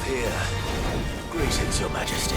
of here. Greetings, Your Majesty.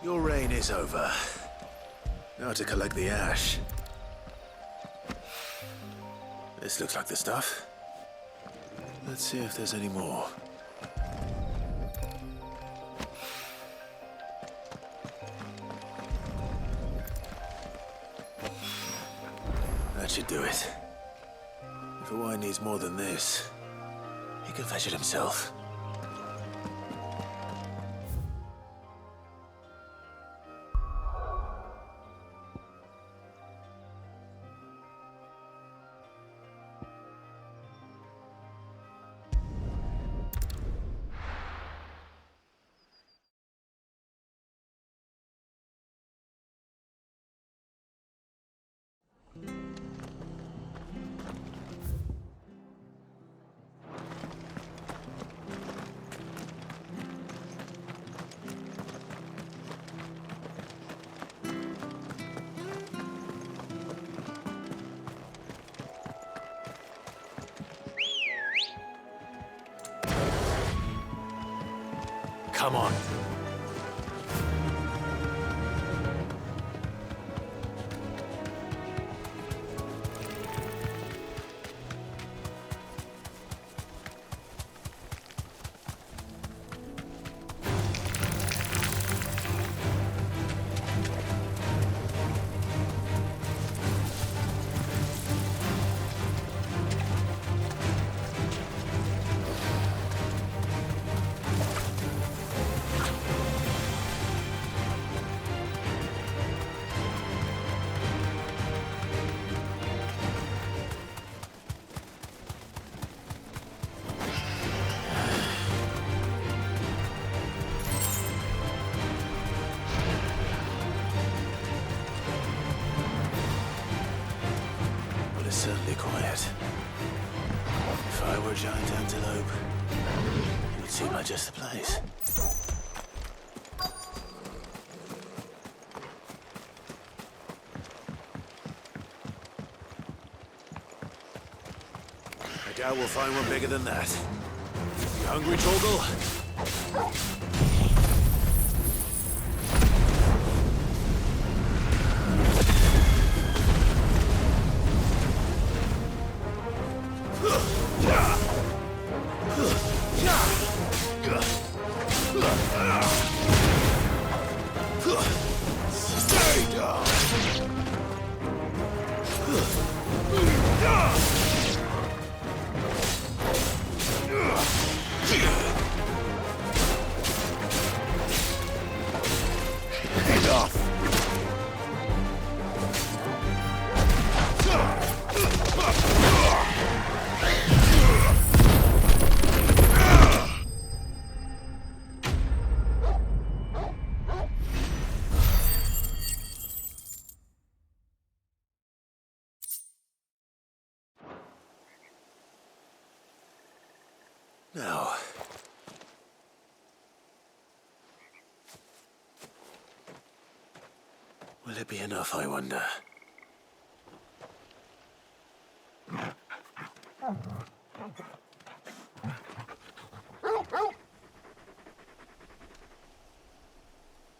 Your reign is over. Now to collect the ash. This looks like the stuff. Let's see if there's any more. That should do it. If Hawaii needs more than this, he can fetch it himself. Come on. is certainly quiet. If I were a giant antelope, it would seem like just the place. I doubt we'll find one bigger than that. You hungry, Torgal? Stay down! Head off! Now, will it be enough, I wonder?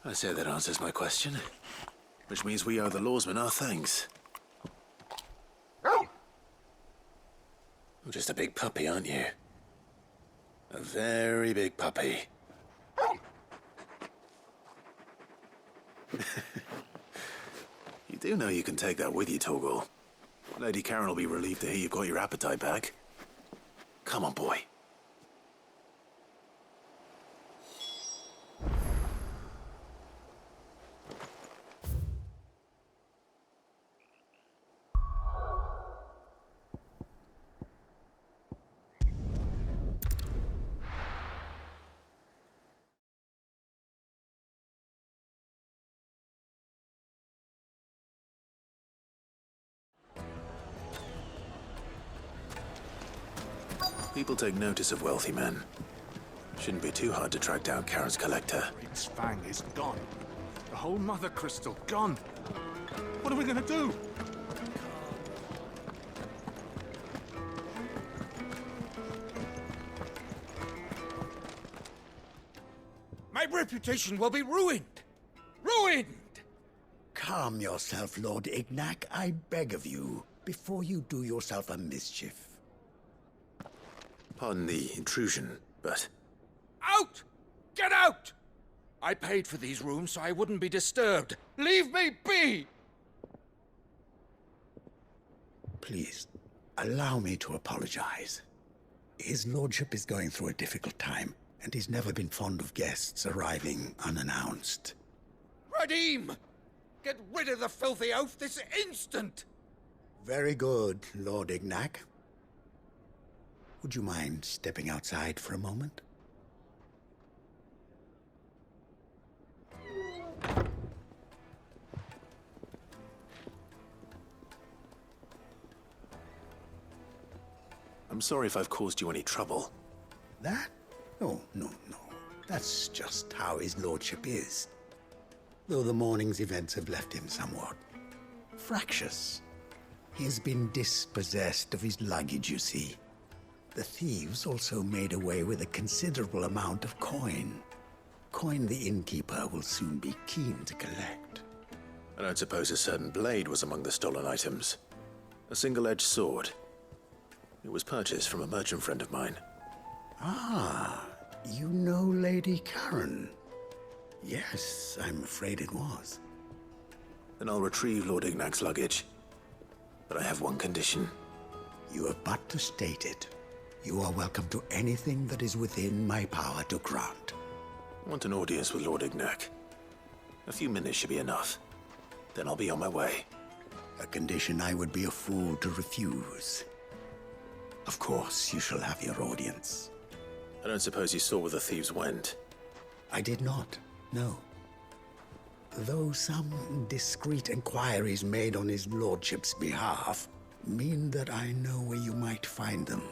I say that answers my question, which means we owe the lawsmen our thanks. You're just a big puppy, aren't you? A very big puppy. You do know you can take that with you, Torgal. Lady Karen will be relieved to hear you've got your appetite back. Come on, boy. People take notice of wealthy men. Shouldn't be too hard to track down Karen's collector. Its fang is gone. The whole mother crystal gone. What are we gonna do? My reputation will be ruined! Ruined! Calm yourself, Lord Ignac, I beg of you, before you do yourself a mischief. Pardon the intrusion, but... Out! Get out! I paid for these rooms so I wouldn't be disturbed. Leave me be! Please, allow me to apologize. His lordship is going through a difficult time, and he's never been fond of guests arriving unannounced. Radim! Get rid of the filthy oaf this instant! Very good, Lord Ignac. Would you mind stepping outside for a moment? I'm sorry if I've caused you any trouble. That? Oh, no. That's just how his lordship is. Though the morning's events have left him somewhat fractious. He has been dispossessed of his luggage, you see. The thieves also made away with a considerable amount of coin. Coin the innkeeper will soon be keen to collect. I don't suppose a certain blade was among the stolen items. A single-edged sword. It was purchased from a merchant friend of mine. Ah, you know Lady Karen. Yes, I'm afraid it was. Then I'll retrieve Lord Ignac's luggage. But I have one condition. You have but to state it. You are welcome to anything that is within my power to grant. I want an audience with Lord Ignac. A few minutes should be enough. Then I'll be on my way. A condition I would be a fool to refuse. Of course, you shall have your audience. I don't suppose you saw where the thieves went. I did not, no. Though some discreet inquiries made on his lordship's behalf, mean that I know where you might find them.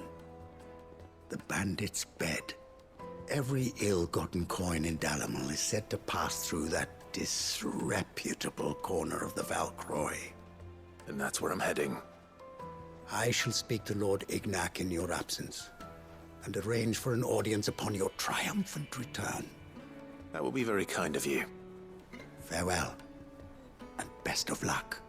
The bandit's bed. Every ill-gotten coin in Dalamil is said to pass through that disreputable corner of the Valcroy. And that's where I'm heading. I shall speak to Lord Ignac in your absence, and arrange for an audience upon your triumphant return. That will be very kind of you. Farewell, and best of luck.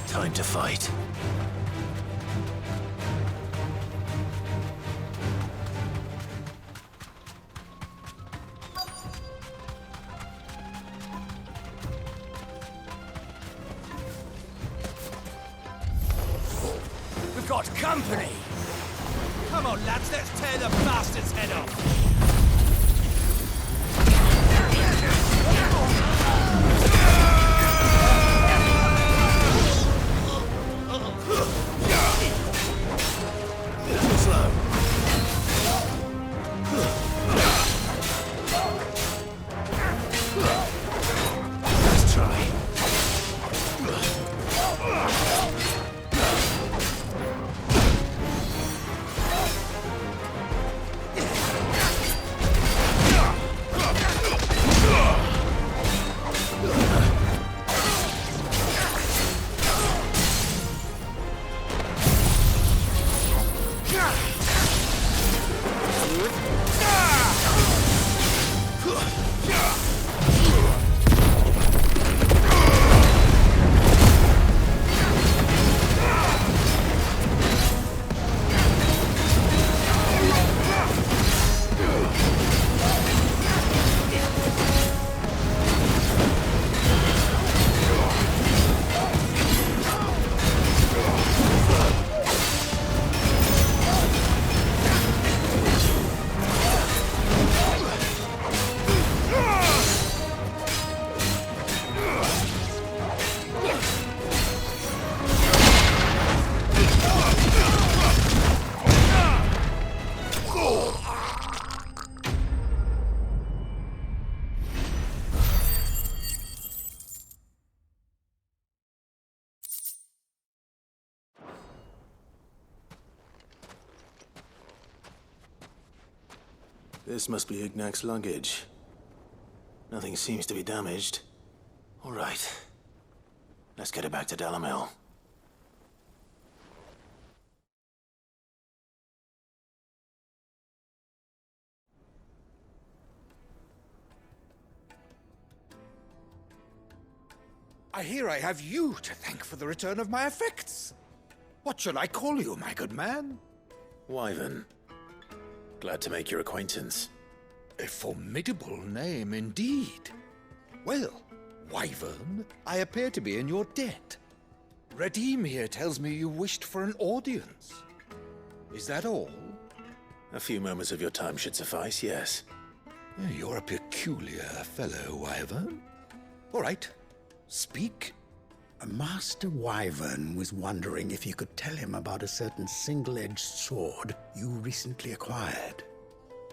Time to fight. We've got company! Come on, lads, let's tear the bastard's head off! This must be Ignac's luggage. Nothing seems to be damaged. All right. Let's get it back to Dalamil. I hear I have you to thank for the return of my effects. What shall I call you, my good man? Wyvern. Glad to make your acquaintance. A formidable name indeed. Well, Wyvern, I appear to be in your debt. Redeem here tells me you wished for an audience. Is that all? A few moments of your time should suffice, yes. You're a peculiar fellow, Wyvern. All right, speak. Master Wyvern was wondering if you could tell him about a certain single-edged sword you recently acquired.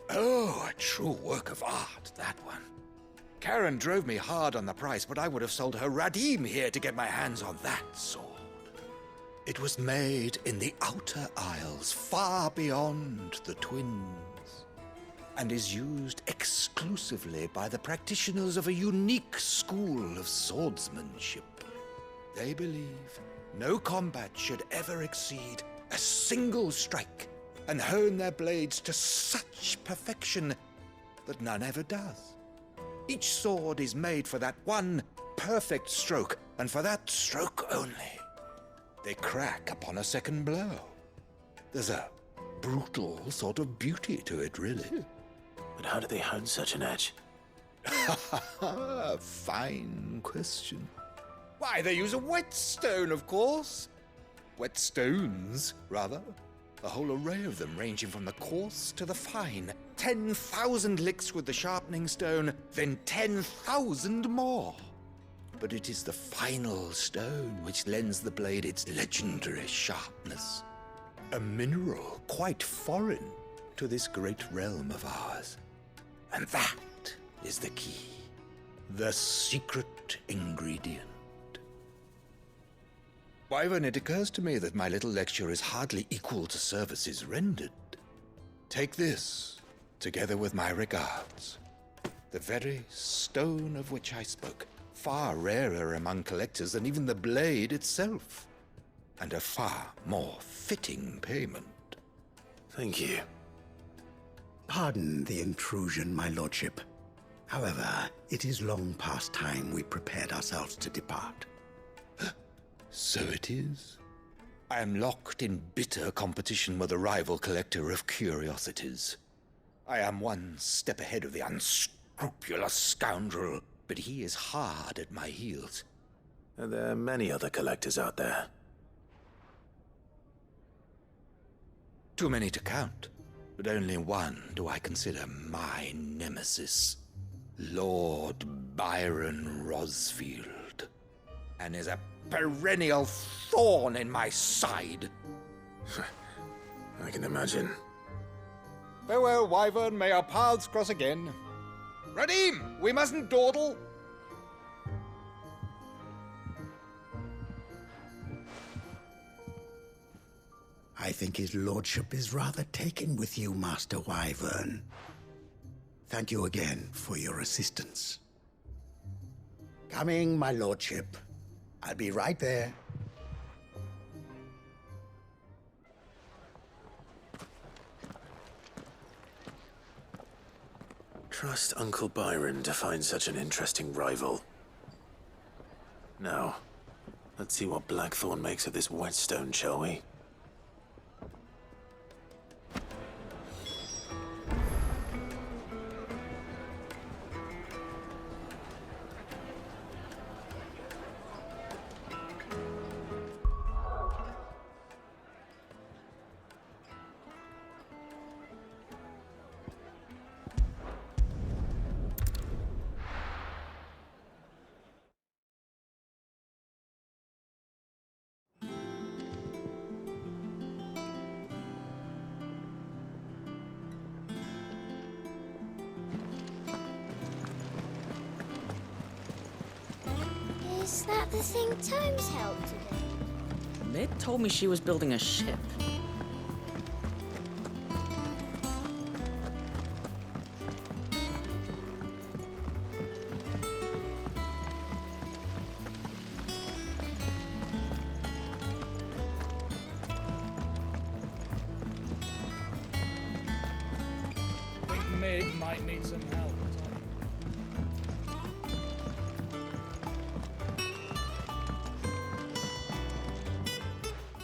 Oh, a true work of art, that one. Karen drove me hard on the price, but I would have sold her Radim here to get my hands on that sword. It was made in the Outer Isles, far beyond the Twins, and is used exclusively by the practitioners of a unique school of swordsmanship. They believe no combat should ever exceed a single strike, and hone their blades to such perfection that none ever does. Each sword is made for that one perfect stroke, and for that stroke only. They crack upon a second blow. There's a brutal sort of beauty to it, really. But how do they hone such an edge? Fine question. Why, they use a whetstone, of course. Whetstones, rather. A whole array of them, ranging from the coarse to the fine. 10,000 licks with the sharpening stone, then 10,000 more. But it is the final stone which lends the blade its legendary sharpness. A mineral quite foreign to this great realm of ours. And that is the key. The secret ingredient. Wyvern, it occurs to me that my little lecture is hardly equal to services rendered. Take this, together with my regards. The very stone of which I spoke, far rarer among collectors than even the blade itself, and a far more fitting payment. Thank you. Pardon the intrusion, my lordship. However, it is long past time we prepared ourselves to depart. So it is. I am locked in bitter competition with a rival collector of curiosities. I am one step ahead of the unscrupulous scoundrel, but he is hard at my heels. Are there many other collectors out there? Too many to count, but only one do I consider my nemesis. Lord Byron Rosfield, and is a perennial thorn in my side. I can imagine. Farewell, Wyvern. May our paths cross again. Radim, we mustn't dawdle. I think his lordship is rather taken with you, Master Wyvern. Thank you again for your assistance. Coming, my lordship. I'll be right there. Trust Uncle Byron to find such an interesting rival. Now, let's see what Blackthorn makes of this whetstone, shall we? Is that the thing Tomes helped today? Mid told me she was building a ship. Think Mig might need some help.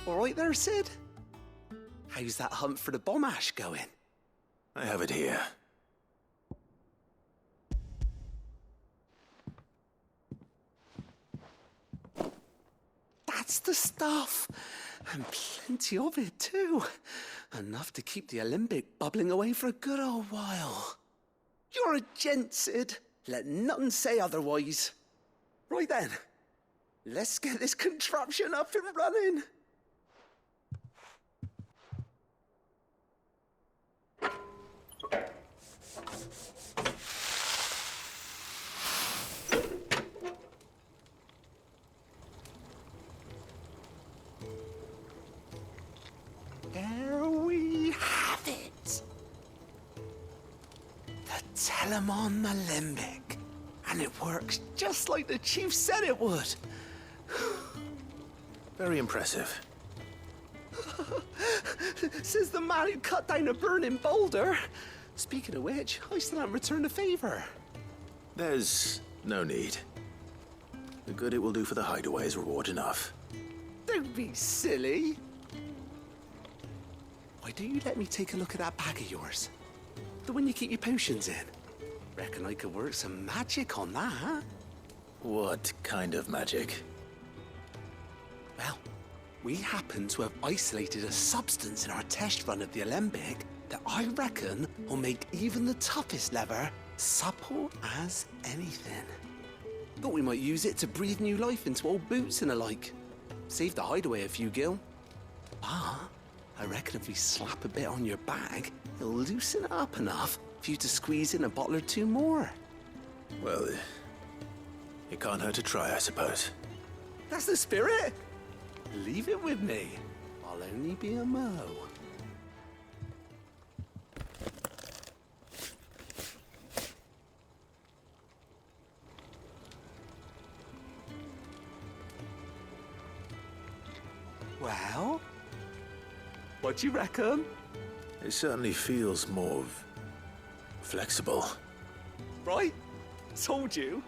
All right there, Sid? How's that hunt for the bomb ash going? I have it here. That's the stuff. And plenty of it, too. Enough to keep the Olympic bubbling away for a good old while. You're a gent, Sid. Let nothing say otherwise. Right then, let's get this contraption up and running. Delamon Alembic. And it works just like the chief said it would. Very impressive. Says the man who cut down a burning boulder. Speaking of which, I still haven't returned the favor. There's no need. The good it will do for the hideaway is reward enough. Don't be silly. Why don't you let me take a look at that bag of yours? The one you keep your potions in. Reckon I could work some magic on that. What kind of magic? Well, we happen to have isolated a substance in our test run of the Alembic that I reckon will make even the toughest leather supple as anything. Thought we might use it to breathe new life into old boots and the like. Save the hideaway a few gil. But I reckon if we slap a bit on your bag, it'll loosen it up enough for you to squeeze in a bottle or two more. Well, it can't hurt to try, I suppose. That's the spirit. Leave it with me. I'll only be a mo. Well, what do you reckon? It certainly feels more flexible. Right? Told you.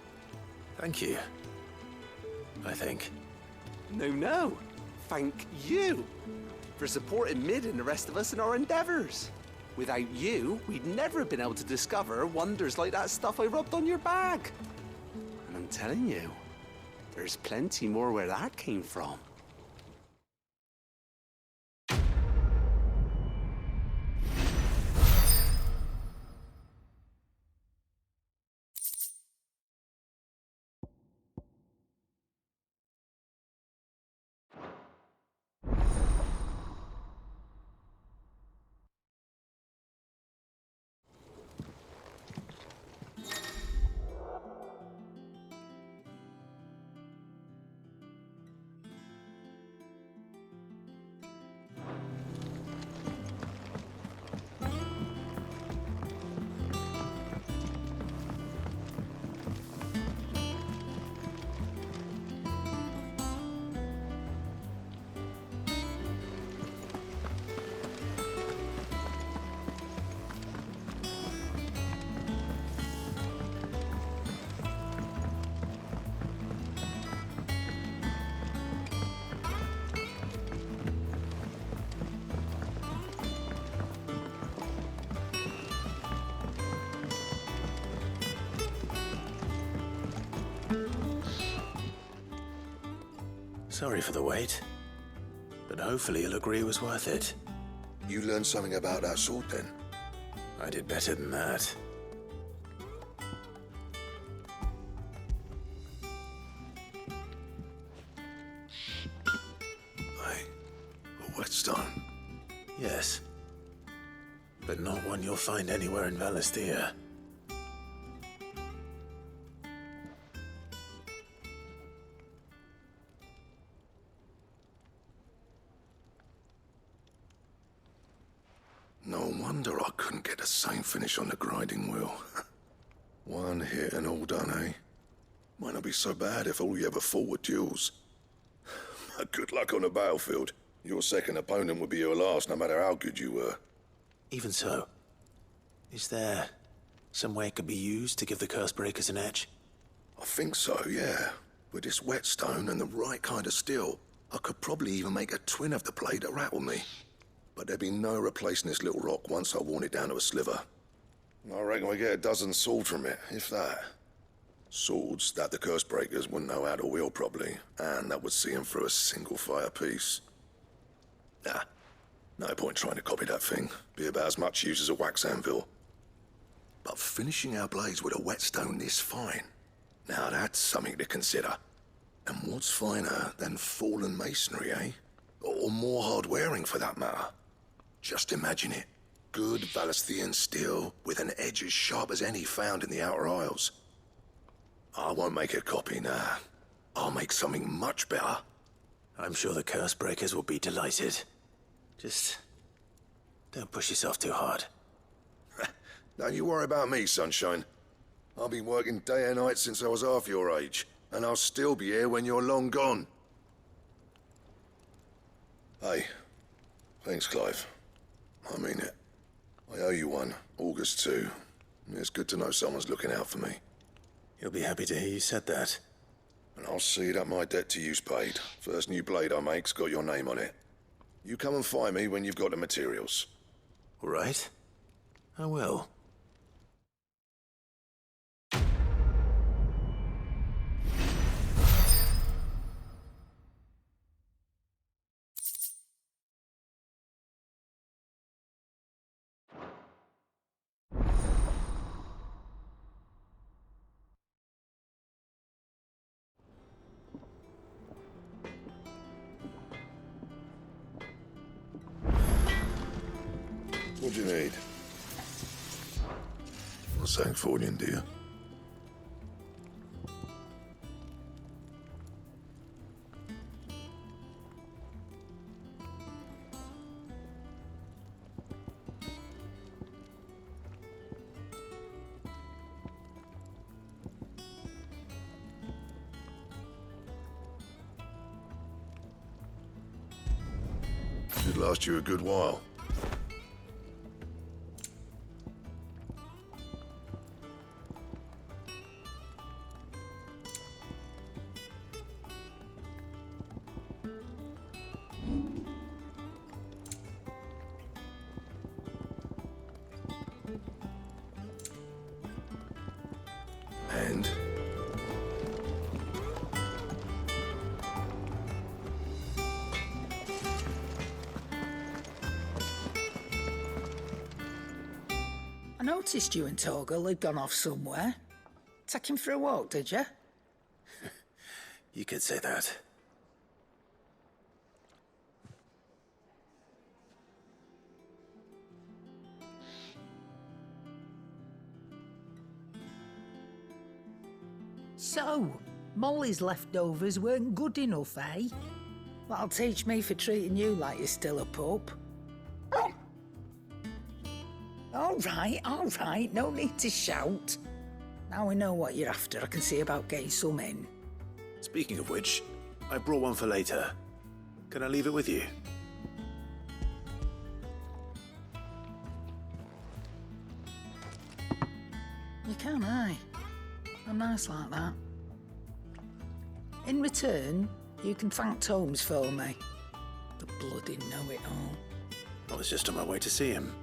Thank you. I think. No. Thank you for supporting Mid and the rest of us in our endeavors. Without you, we'd never have been able to discover wonders like that stuff I rubbed on your bag. And I'm telling you, there's plenty more where that came from. Sorry for the wait, but hopefully you'll agree it was worth it. You learned something about that sword then? I did better than that. A whetstone? Yes, but not one you'll find anywhere in Valisthea. No wonder I couldn't get the same finish on the grinding wheel. One hit and all done, eh? Might not be so bad if all you ever fought were duels. But good luck on the battlefield. Your second opponent would be your last, no matter how good you were. Even so, is there some way it could be used to give the curse breakers an edge? I think so, yeah. With this whetstone and the right kind of steel, I could probably even make a twin of the blade that rattled me. But there'd be no replacing this little rock once I worn it down to a sliver. I reckon we get a dozen swords from it, if that. Swords that the curse breakers wouldn't know how to wield properly, and that would see them through a single fire piece. Nah, no point trying to copy that thing. Be about as much use as a wax anvil. But finishing our blades with a whetstone this fine, now that's something to consider. And what's finer than fallen masonry, eh? Or more hard-wearing, for that matter. Just imagine it. Good Valisthean steel with an edge as sharp as any found in the Outer Isles. I won't make a copy, nah. I'll make something much better. I'm sure the curse breakers will be delighted. Just don't push yourself too hard. Don't you worry about me, Sunshine. I've been working day and night since I was half your age, and I'll still be here when you're long gone. Hey, thanks, Clive. I mean it. I owe you one, August too. It's good to know someone's looking out for me. He'll be happy to hear you said that. And I'll see that my debt to you's paid. First new blade I make's got your name on it. You come and find me when you've got the materials. All right. I will. What do you need? A Sancfordian, do you? Should last you a good while. And I noticed you and Torgal had gone off somewhere. Take him for a walk, did you? You could say that. So, Molly's leftovers weren't good enough, eh? That'll teach me for treating you like you're still a pup. All right, no need to shout. Now we know what you're after, I can see about getting some in. Speaking of which, I brought one for later. Can I leave it with you? You can, aye. I'm nice like that. In return, you can thank Tomes for me. The bloody know-it-all. I was just on my way to see him.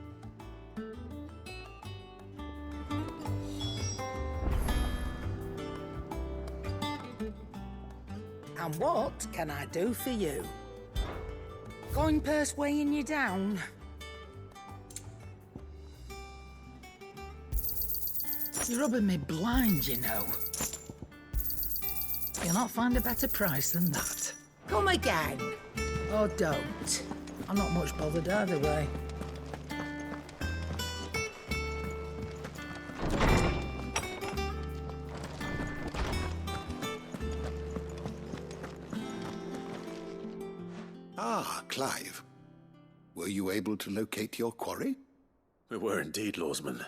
And what can I do for you? Going purse weighing you down? You're rubbing me blind, you know. You'll not find a better price than that. Come again. Or don't. I'm not much bothered either way. Ah, Clive. Were you able to locate your quarry? We were indeed, Lawsman.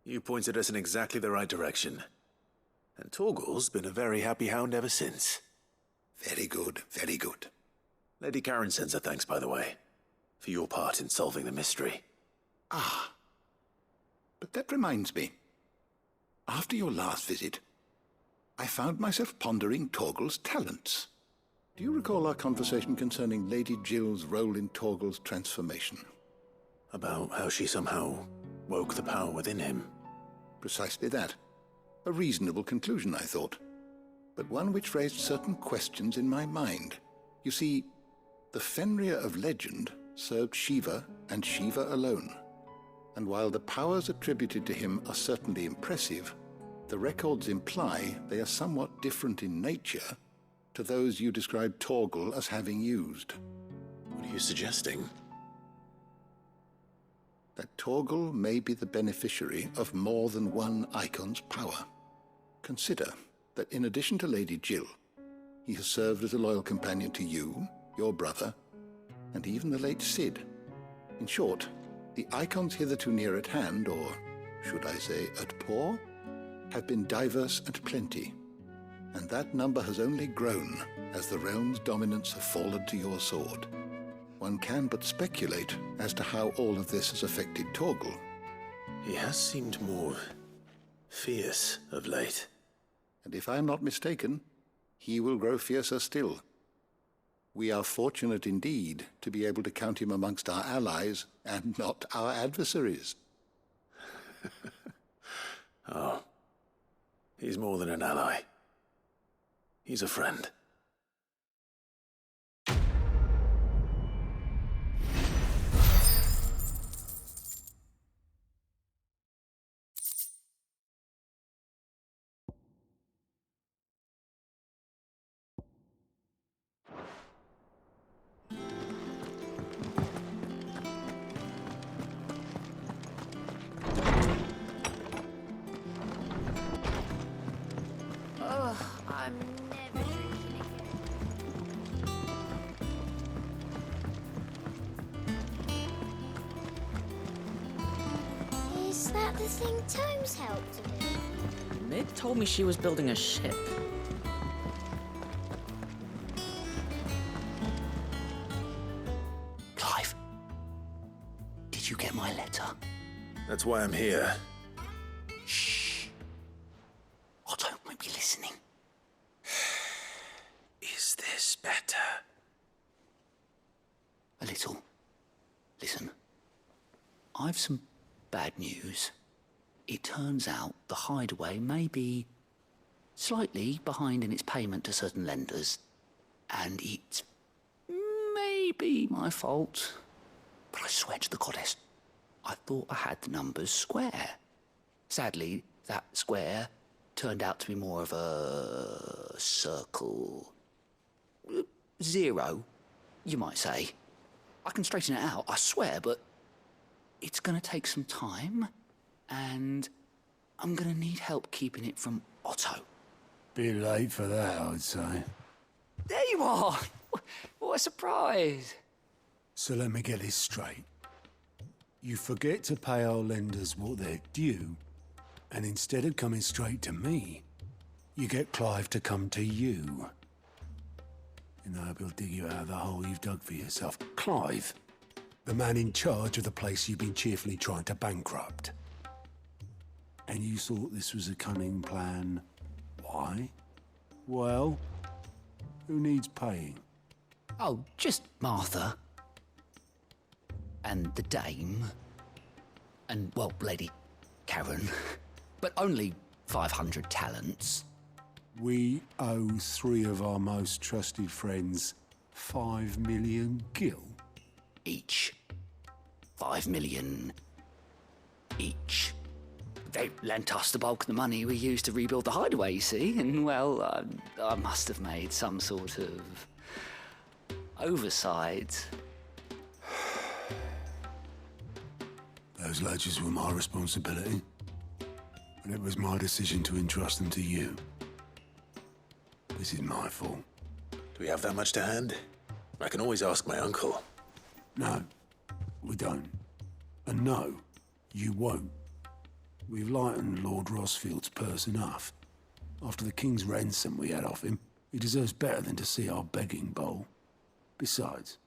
You pointed us in exactly the right direction. And Torgal's been a very happy hound ever since. Very good, very good. Lady Karen sends her thanks, by the way, for your part in solving the mystery. Ah. But that reminds me. After your last visit, I found myself pondering Torgal's talents. Do you recall our conversation concerning Lady Jill's role in Torgal's transformation? About how she somehow woke the power within him. Precisely that. A reasonable conclusion, I thought. But one which raised certain questions in my mind. You see, the Fenrir of legend served Shiva and Shiva alone. And while the powers attributed to him are certainly impressive, the records imply they are somewhat different in nature to those you described Torgal as having used. What are you suggesting? That Torgal may be the beneficiary of more than one icon's power. Consider that in addition to Lady Jill, he has served as a loyal companion to you, your brother, and even the late Cid. In short, the icons hitherto near at hand, or should I say at poor, have been diverse and plenty, and that number has only grown as the realm's dominance have fallen to your sword. One can but speculate as to how all of this has affected Torgal. He has seemed more fierce of late. And if I am not mistaken, he will grow fiercer still. We are fortunate indeed to be able to count him amongst our allies and not our adversaries. Oh, he's more than an ally. He's a friend. I'm never drinking again. Is that the thing Tomes helped to do? Mid told me she was building a ship. Clive, did you get my letter? That's why I'm here. Shh. Otto might be listening. Is this better? A little. Listen, I've some bad news. It turns out the Hideaway may be slightly behind in its payment to certain lenders, and it may be my fault. But I swear to the goddess, I thought I had the numbers square. Sadly, that square turned out to be more of a circle. Zero, you might say. I can straighten it out, I swear, but it's gonna take some time, and I'm gonna need help keeping it from Otto. Bit late for that, I'd say. There you are! What a surprise! So let me get this straight. You forget to pay our lenders what they're due, and instead of coming straight to me, you get Clive to come to you. And I hope he'll dig you out of the hole you've dug for yourself. Clive, the man in charge of the place you've been cheerfully trying to bankrupt. And you thought this was a cunning plan. Why? Well, who needs paying? Oh, just Martha. And the dame. And, well, Lady Karen. But only 500 talents. We owe 3 of our most trusted friends 5 million gil. Each. 5 million each. They lent us the bulk of the money we used to rebuild the Hideaway, you see, and, well, I must have made some sort of oversight. Those ledgers were my responsibility, and it was my decision to entrust them to you. This is my fault. Do we have that much to hand? I can always ask my uncle. No, we don't. And no, you won't. We've lightened Lord Rosfield's purse enough. After the king's ransom we had off him, he deserves better than to see our begging bowl. Besides,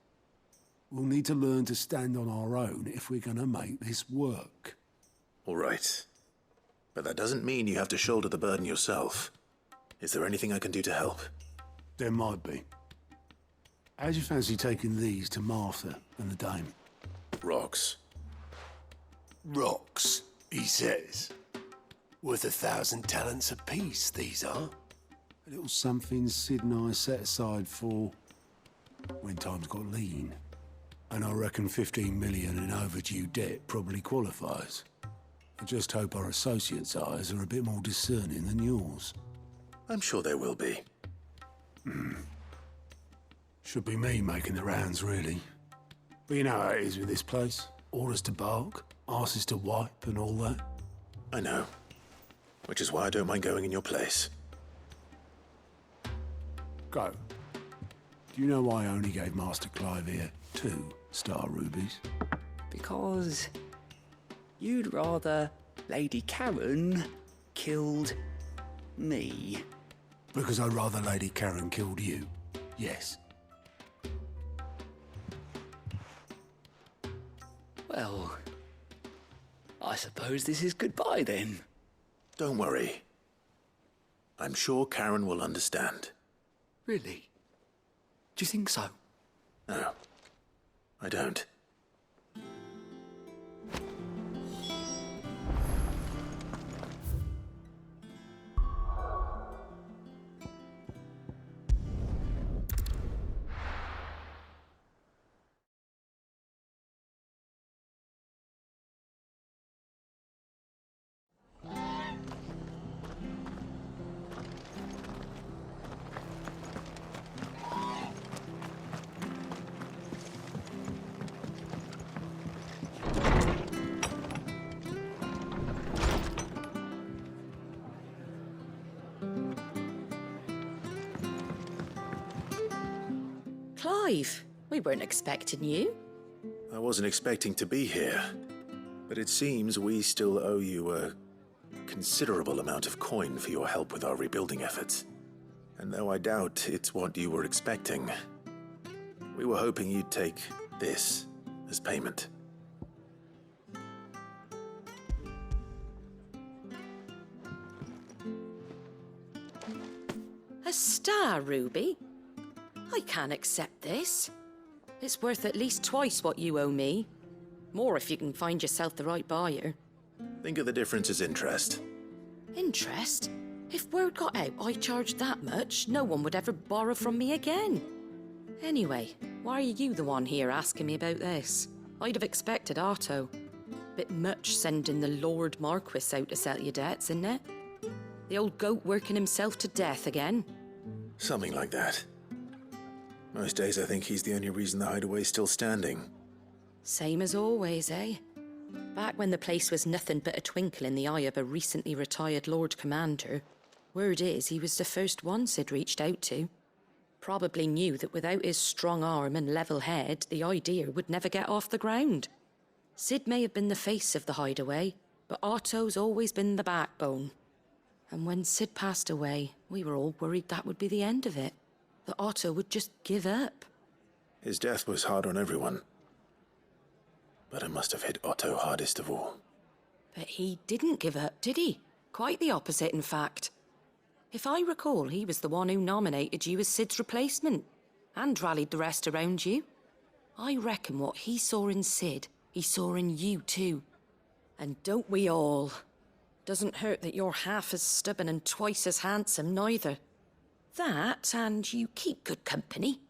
we'll need to learn to stand on our own if we're gonna make this work. All right. But that doesn't mean you have to shoulder the burden yourself. Is there anything I can do to help? There might be. How'd you fancy taking these to Martha and the dame? Rocks. Rocks, he says. Worth 1,000 talents apiece, these are. A little something Sid and I set aside for when times got lean. And I reckon 15 million in overdue debt probably qualifies. I just hope our associates' eyes are a bit more discerning than yours. I'm sure there will be. Should be me making the rounds, really. But you know how it is with this place. Orders to bark, arses to wipe, and all that. I know. Which is why I don't mind going in your place. Go. Do you know why I only gave Master Clive here 2 star rubies? Because you'd rather Lady Karen killed me. Because I'd rather Lady Karen killed you. Yes. Well, I suppose this is goodbye then. Don't worry. I'm sure Karen will understand. Really? Do you think so? No, I don't. Clive, we weren't expecting you. I wasn't expecting to be here, but it seems we still owe you a considerable amount of coin for your help with our rebuilding efforts. And though I doubt it's what you were expecting, we were hoping you'd take this as payment. A star ruby? I can't accept this. It's worth at least twice what you owe me. More if you can find yourself the right buyer. Think of the difference as interest. Interest? If word got out I charged that much, no one would ever borrow from me again. Anyway, why are you the one here asking me about this? I'd have expected Otto. Bit much sending the Lord Marquis out to settle your debts, isn't it? The old goat working himself to death again. Something like that. Most days I think he's the only reason the hideaway's still standing. Same as always, eh? Back when the place was nothing but a twinkle in the eye of a recently retired Lord Commander, word is he was the first one Sid reached out to. Probably knew that without his strong arm and level head, the idea would never get off the ground. Sid may have been the face of the hideaway, but Otto's always been the backbone. And when Sid passed away, we were all worried that would be the end of it. That Otto would just give up. His death was hard on everyone. But it must have hit Otto hardest of all. But he didn't give up, did he? Quite the opposite, in fact. If I recall, he was the one who nominated you as Sid's replacement, and rallied the rest around you. I reckon what he saw in Sid, he saw in you too. And don't we all? Doesn't hurt that you're half as stubborn and twice as handsome, neither. That, and you keep good company.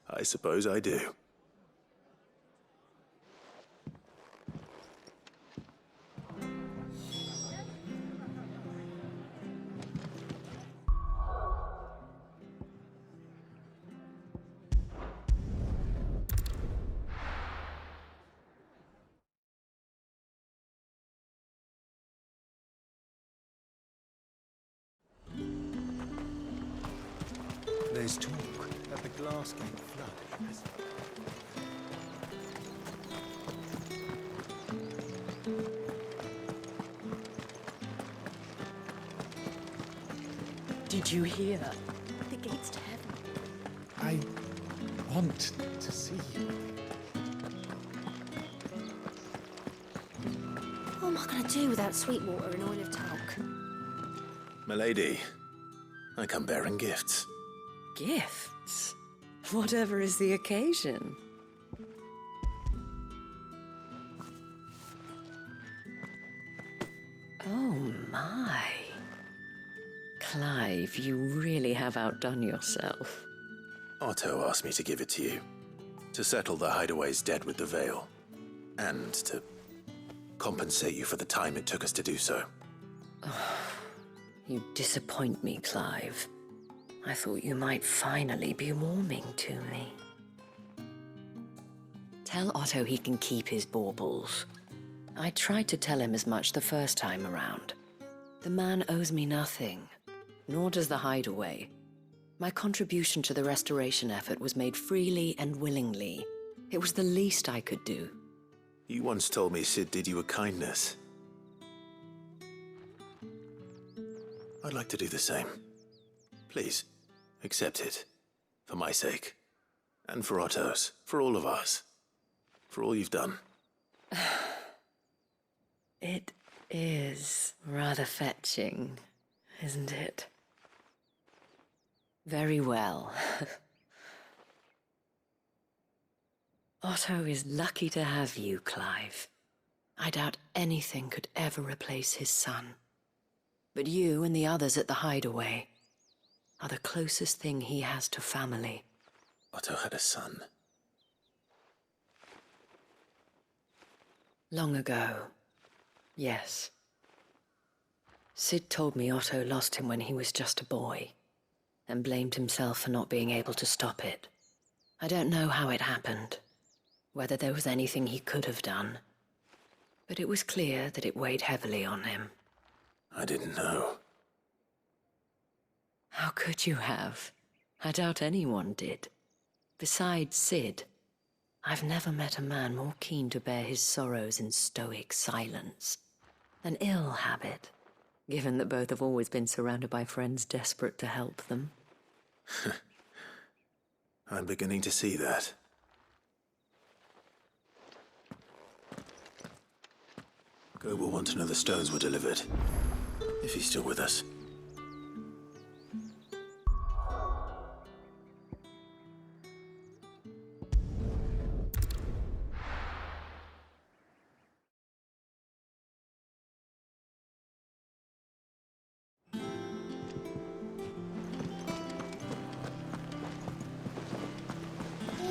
I suppose I do. There's talk that the glass gate flooded. Did you hear? The gates to heaven. I want to see you. What am I going to do without sweet water and oil of talc? Milady, I come bearing gifts. Gifts? Whatever is the occasion. Oh my. Clive, you really have outdone yourself. Otto asked me to give it to you. To settle the hideaway's debt with the Veil. And to compensate you for the time it took us to do so. You disappoint me, Clive. I thought you might finally be warming to me. Tell Otto he can keep his baubles. I tried to tell him as much the first time around. The man owes me nothing, nor does the hideaway. My contribution to the restoration effort was made freely and willingly. It was the least I could do. You once told me Sid did you a kindness. I'd like to do the same. Please, accept it. For my sake. And for Otto's. For all of us. For all you've done. It is rather fetching, isn't it? Very well. Otto is lucky to have you, Clive. I doubt anything could ever replace his son. But you and the others at the hideaway are the closest thing he has to family. Otto had a son. Long ago, yes. Sid told me Otto lost him when he was just a boy, and blamed himself for not being able to stop it. I don't know how it happened, whether there was anything he could have done, but it was clear that it weighed heavily on him. I didn't know. How could you have? I doubt anyone did. Besides Sid, I've never met a man more keen to bear his sorrows in stoic silence. An ill habit, given that both have always been surrounded by friends desperate to help them. I'm beginning to see that. Go will want to know the stones were delivered. If he's still with us.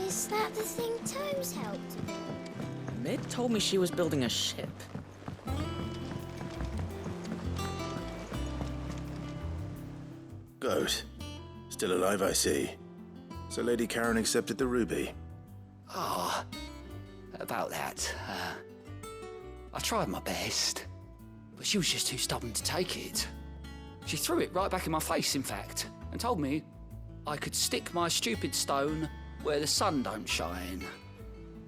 Is that the thing Tomes helped with? Mid told me she was building a ship. Goat. Still alive, I see. So Lady Karen accepted the ruby. Ah, about that. I tried my best, but she was just too stubborn to take it. She threw it right back in my face, in fact, and told me I could stick my stupid stone where the sun don't shine.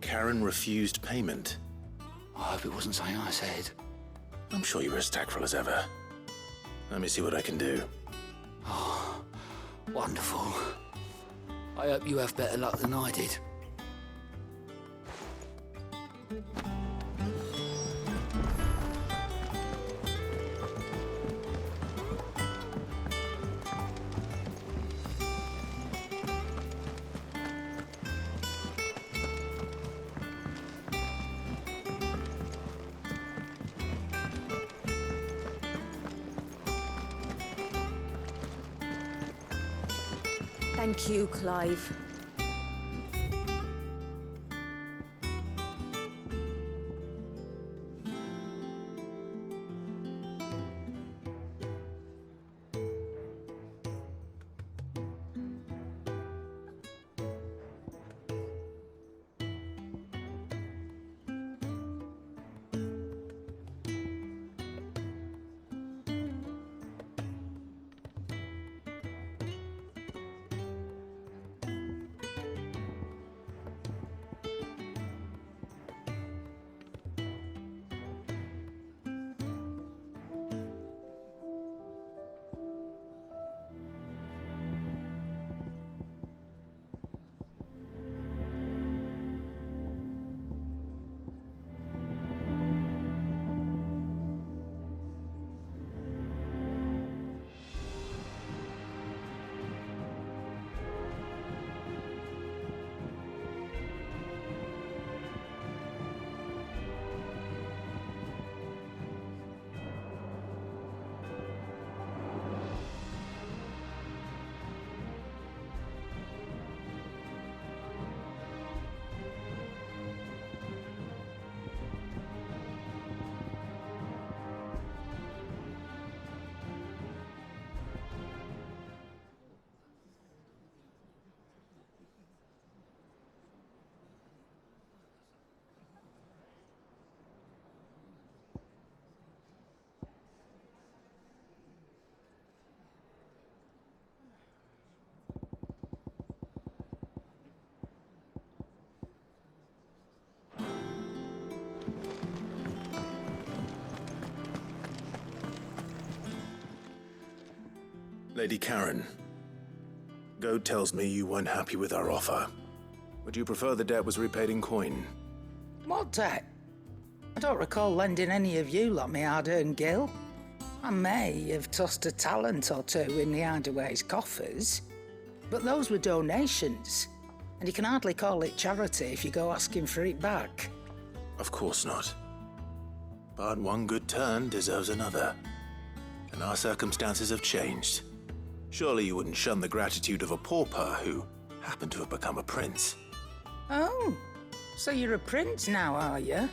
Karen refused payment. I hope it wasn't something I said. I'm sure you were as tactful as ever. Let me see what I can do. Oh, wonderful. I hope you have better luck than I did. Thank you, Clive. Lady Karen, Goat tells me you weren't happy with our offer. Would you prefer the debt was repaid in coin? What debt? I don't recall lending any of you lot me hard-earned gil. I may have tossed a talent or two in the Hideaway's coffers, but those were donations, and you can hardly call it charity if you go asking for it back. Of course not. But one good turn deserves another. And our circumstances have changed. Surely you wouldn't shun the gratitude of a pauper who happened to have become a prince. Oh, so you're a prince now, are you?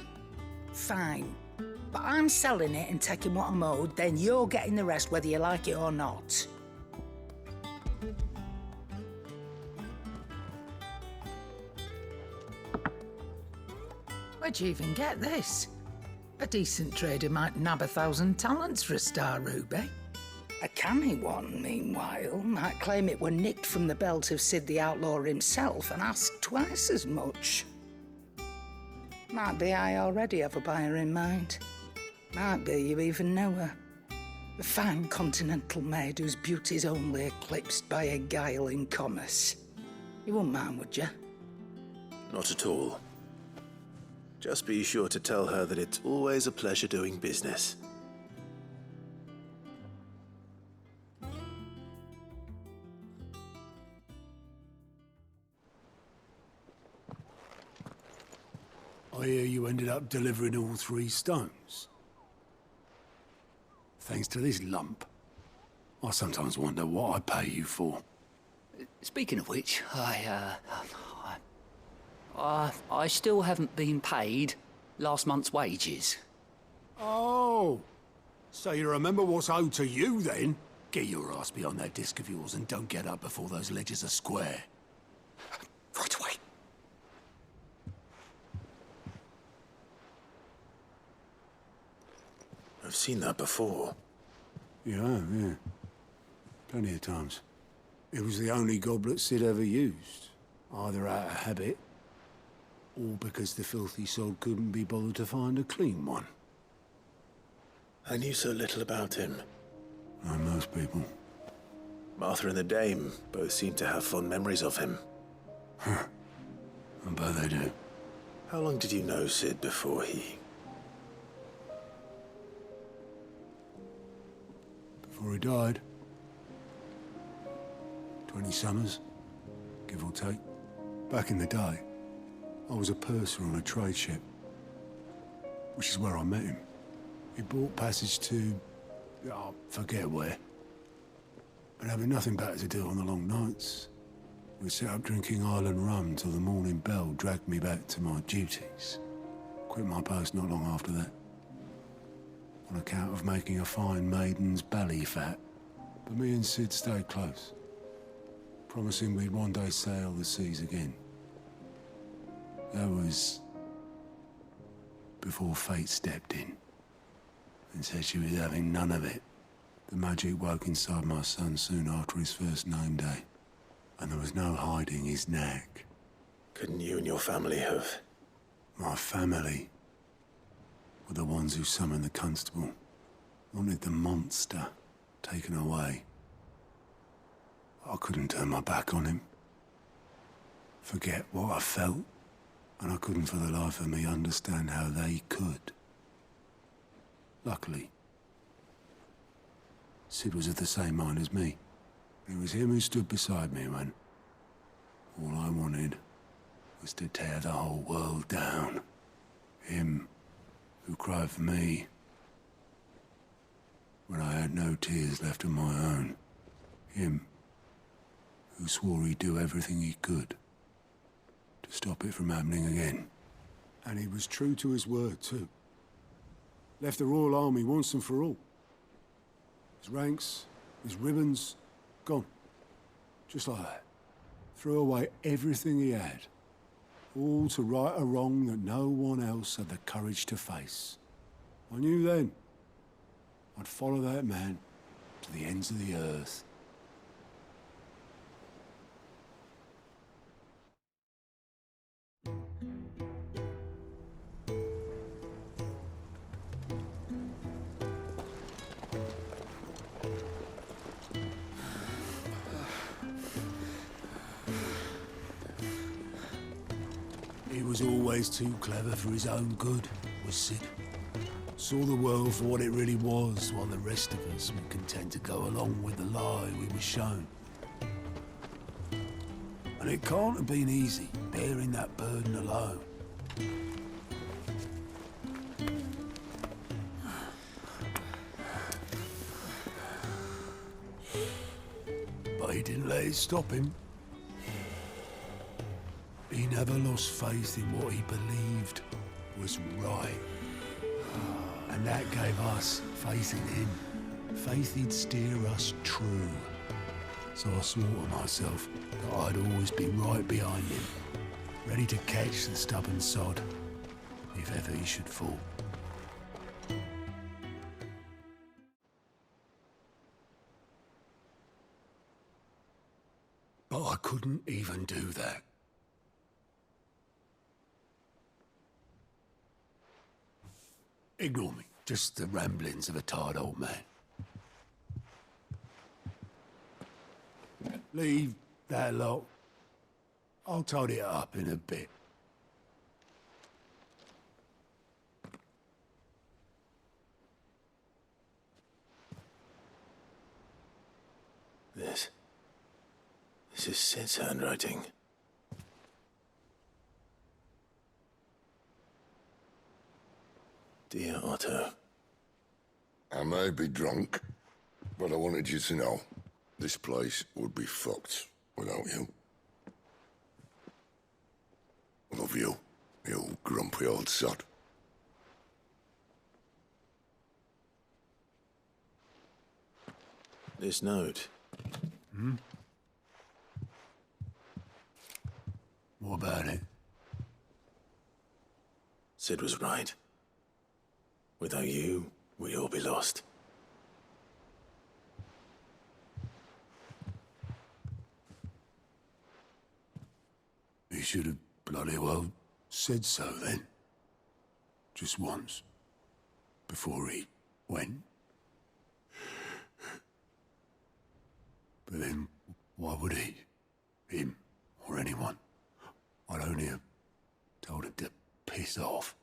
Fine. But I'm selling it and taking what I'm owed, then you're getting the rest whether you like it or not. Where'd you even get this? A decent trader might nab 1,000 talents for a star ruby. A canny one, meanwhile, might claim it were nicked from the belt of Sid the Outlaw himself and ask twice as much. Might be I already have a buyer in mind. Might be you even know her. A fine continental maid whose beauty's only eclipsed by a guile in commerce. You wouldn't mind, would you? Not at all. Just be sure to tell her that it's always a pleasure doing business. I hear you ended up delivering all 3 stones. Thanks to this lump. I sometimes wonder what I pay you for. Speaking of which, I still haven't been paid last month's wages. Oh, so you remember what's owed to you then? Get your ass behind that disc of yours and don't get up before those ledgers are square. Right away. I've seen that before. Yeah. Plenty of times. It was the only goblet Sid ever used. Either out of habit, or because the filthy sod couldn't be bothered to find a clean one. I knew so little about him. Like most people. Martha and the Dame both seem to have fond memories of him. I bet they do. How long did you know Sid before he... Before he died. 20 summers, give or take. Back in the day, I was a purser on a trade ship, which is where I met him. He bought passage to... I forget where. But having nothing better to do on the long nights, we set up drinking island rum till the morning bell dragged me back to my duties. Quit my post not long after that, on account of making a fine maiden's belly fat. But me and Sid stayed close, promising we'd one day sail the seas again. That was before fate stepped in and said she was having none of it. The magic woke inside my son soon after his first name day, and there was no hiding his knack. Couldn't you and your family have... My family were the ones who summoned the constable, wanted the monster taken away. I couldn't turn my back on him, forget what I felt, and I couldn't for the life of me understand how they could. Luckily, Sid was of the same mind as me. It was him who stood beside me when all I wanted was to tear the whole world down. Him who cried for me when I had no tears left of my own. Him who swore he'd do everything he could to stop it from happening again. And he was true to his word, too. Left the Royal Army once and for all. His ranks, his ribbons, gone. Just like that. Threw away everything he had. All to right a wrong that no one else had the courage to face. I knew then I'd follow that man to the ends of the earth. was always too clever for his own good, was Sid. Saw the world for what it really was, while the rest of us were content to go along with the lie we were shown. And it can't have been easy, bearing that burden alone. But he didn't let it stop him. He never lost faith in what he believed was right. And that gave us faith in him. Faith he'd steer us true. So I swore to myself that I'd always be right behind him, ready to catch the stubborn sod, if ever he should fall. But I couldn't even do that. Ignore me, just the ramblings of a tired old man. Leave that lot. I'll tidy it up in a bit. This is Sid's handwriting. Dear Otto. I may be drunk, but I wanted you to know this place would be fucked without you. Love you, you grumpy old sod. This note. What about it? Sid was right. Without you, we'd all be lost. He should have bloody well said so then. Just once. Before he went. But then, why would he? Him, or anyone? I'd only have told him to piss off.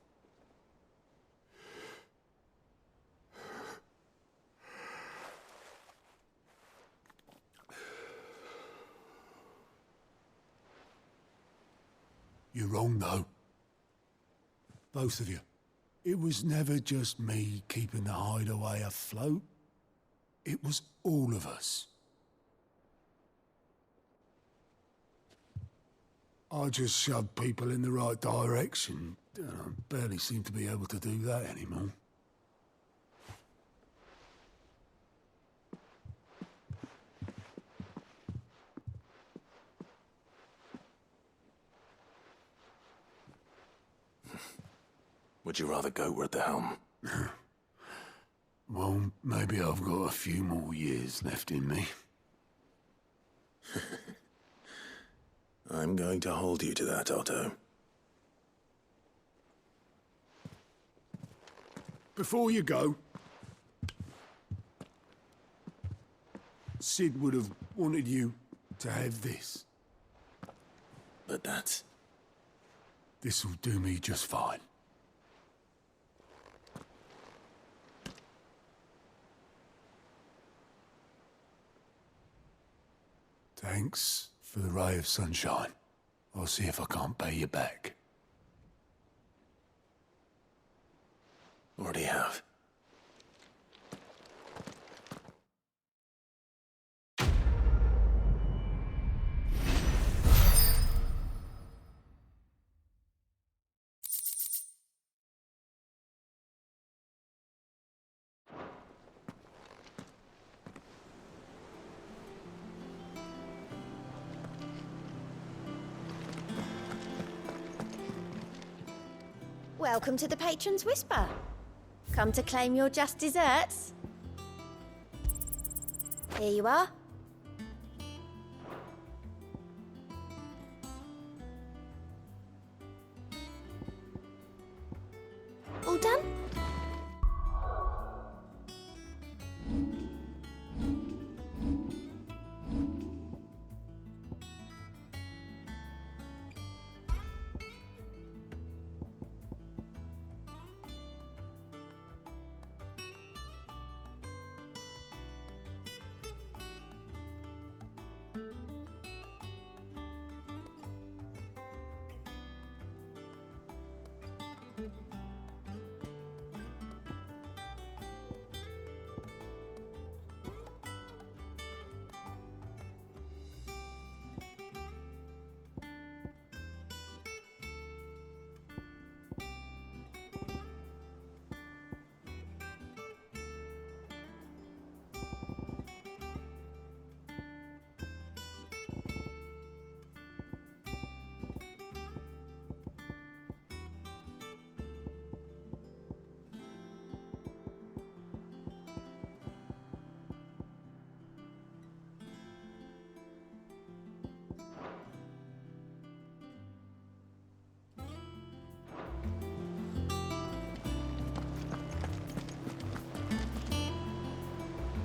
You're wrong, though. Both of you. It was never just me keeping the hideaway afloat. It was all of us. I just shoved people in the right direction, and I barely seem to be able to do that anymore. Would you rather go at the helm? Well, maybe I've got a few more years left in me. I'm going to hold you to that, Otto. Before you go, Sid would have wanted you to have this. But that's... This'll do me just fine. Thanks for the ray of sunshine. I'll see if I can't pay you back. Already have. Welcome to the Patron's Whisper. Come to claim your just desserts? Here you are.